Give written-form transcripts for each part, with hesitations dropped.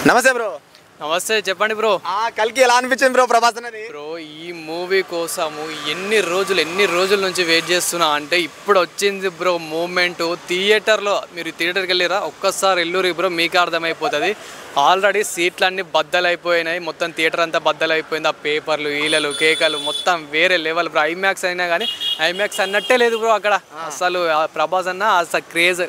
నమస్తే బ్రో. నమస్తే చెప్పండి బ్రో. కల్కి ఎలా అనిపించింది బ్రో ప్రభాస్ అనేది? బ్రో ఈ మూవీ కోసము ఎన్ని రోజుల నుంచి వెయిట్ చేస్తున్నా అంటే ఇప్పుడు వచ్చింది బ్రో మూమెంట్. థియేటర్లో మీరు థియేటర్కి వెళ్ళిరా ఒక్కసారి ఎల్లురి బ్రో మీకు అర్థమైపోతుంది. ఆల్రెడీ సీట్లన్నీ బద్దలైపోయినాయి, మొత్తం థియేటర్ అంతా బద్దలైపోయింది. ఆ పేపర్లు ఈలలు కేకలు మొత్తం వేరే లెవెల్ బ్రో. ఐమాక్స్ అయినా కానీ ఐమాక్స్ అన్నట్టే లేదు బ్రో అక్కడ. అసలు ప్రభాస్ అన్న అసలు క్రేజ్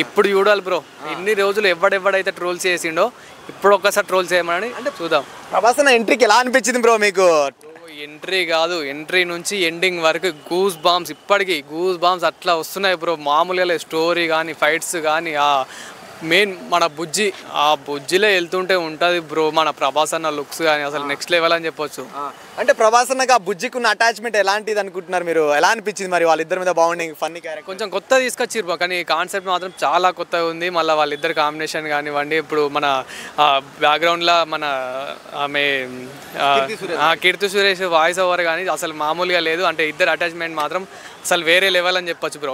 ఇప్పుడు చూడాలి బ్రో. ఇన్ని రోజులు ఎవడెవడైతే ట్రోల్స్ చేసిండో ఇప్పుడు ఒక్కసారి ట్రోల్ చేయమని అంటే చూద్దాం. ప్రభాస్ అన్న ఎంట్రీకి ఎలా అనిపించింది బ్రో మీకు? ఎంట్రీ కాదు, ఎంట్రీ నుంచి ఎండింగ్ వరకు గూస్ బాంబ్స్, ఇప్పటికీ గూస్ బాంబ్స్ అట్లా వస్తున్నాయి బ్రో. మామూలుగా స్టోరీ కానీ ఫైట్స్ కానీ ఆ మెయిన్ మన బుజ్జి, ఆ బుజ్జిలో వెళ్తుంటే ఉంటుంది బ్రో మన ప్రభాస్ అన్న లుక్స్ కానీ అసలు నెక్స్ట్ లెవెల్ అని చెప్పొచ్చు. అంటే ప్రభాస్ అన్నకి ఆ బుజ్జికి ఉన్న అటాచ్మెంట్ ఎలాంటిది అనుకుంటున్నారు మీరు? ఎలా అనిపించింది మరి వాళ్ళిద్దరి మీద? బాగుంది, ఫన్నీ క్యారెక్టర్, కొంచెం కొత్త తీసుకొచ్చిర్రు బ్రో, కానీ కాన్సెప్ట్ మాత్రం చాలా కొత్తగా ఉంది. మళ్ళీ వాళ్ళిద్దరు కాంబినేషన్ కానివ్వండి, ఇప్పుడు మన బ్యాక్గ్రౌండ్లో మన ఆమె కీర్తి సురేష్ వాయిస్ ఓవర్ కానీ అసలు మామూలుగా లేదు. అంటే ఇద్దరు అటాచ్మెంట్ మాత్రం అసలు వేరే లెవెల్ అని చెప్పొచ్చు బ్రో.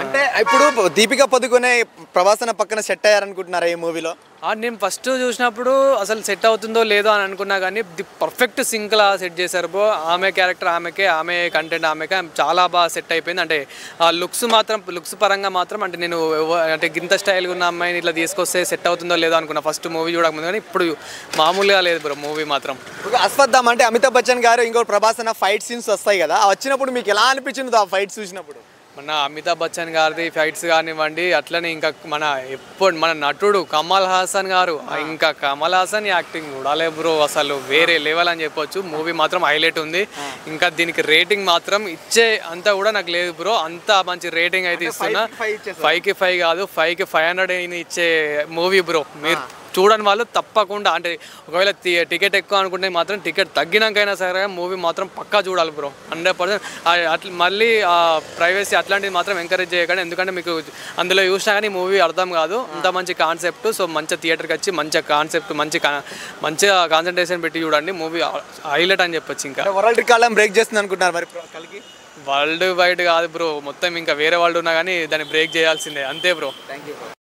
అంటే ఇప్పుడు దీపిక పదుకొనే ప్రభాస్ అన్న పక్కన సెట్ అయ్యారనుకుంటున్నారా ఈ మూవీలో? నేను ఫస్ట్ చూసినప్పుడు అసలు సెట్ అవుతుందో లేదో అని అనుకున్నా, కానీ ది పర్ఫెక్ట్ సింక్లా సెట్ చేశారు బ్రో. ఆమె క్యారెక్టర్ ఆమెకే, ఆమె కంటెంట్ ఆమెకే చాలా బాగా సెట్ అయిపోయింది. అంటే ఆ లుక్స్ పరంగా మాత్రం అంటే నేను అంటే గింత స్టైల్గా ఉన్న అమ్మాయిని ఇట్లా తీసుకొస్తే సెట్ అవుతుందో లేదో అనుకున్నా ఫస్ట్ మూవీ చూడకముందు, కానీ ఇప్పుడు మామూలుగా లేదు బ్రో మూవీ మాత్రం. అశ్వత్థామ అంటే అమితాబ్ బచ్చన్ గారు ఇంకో ప్రభాస్ అన్న ఫైట్ సీన్స్ వస్తాయి కదా, వచ్చినప్పుడు మీకు ఎలా అనిపించింది ఆ ఫైట్ చూసినప్పుడు? మన అమితాబ్ బచ్చన్ గారిది ఫైట్స్ కానివ్వండి, అట్లనే ఇంకా మన నటుడు కమల్ హాసన్ గారు, ఇంకా కమల్ హాసన్ యాక్టింగ్ చూడాలి బ్రో, అసలు వేరే లెవెల్ అని చెప్పొచ్చు. మూవీ మాత్రం హైలైట్ ఉంది. ఇంకా దీనికి రేటింగ్ మాత్రం ఇచ్చే అంతా కూడా నాకు లేదు బ్రో. అంత మంచి రేటింగ్ అయితే ఇస్తున్నా. 5కి 5 కాదు, 5కి 500 ఇచ్చే మూవీ బ్రో. మీరు చూడని వాళ్ళు తప్పకుండా, అంటే ఒకవేళ టికెట్ ఎక్కువ అనుకుంటే మాత్రం టికెట్ తగ్గినాకైనా సరే మూవీ మాత్రం పక్కా చూడాలి బ్రో 100%. అట్లా మళ్ళీ ప్రైవసీ అట్లాంటివి మాత్రం ఎంకరేజ్ చేయకండి, ఎందుకంటే మీకు అందులో చూసినా కానీ మూవీ అర్థం కాదు. అంత మంచి కాన్సెప్ట్. సో మంచిగా థియేటర్కి వచ్చి మంచిగా కాన్సెప్ట్ మంచిగా కాన్సన్ట్రేషన్ పెట్టి చూడండి. మూవీ హైలైట్ అని చెప్పొచ్చు. ఇంకా వరల్డ్ రికార్డ్ బ్రేక్ చేస్తుంది అనుకుంటున్నారు మరి కలిగి? వరల్డ్ వైడ్ కాదు బ్రో, మొత్తం ఇంకా వేరే వాళ్ళు ఉన్నా కానీ దాన్ని బ్రేక్ చేయాల్సిందే, అంతే బ్రో. Thank you.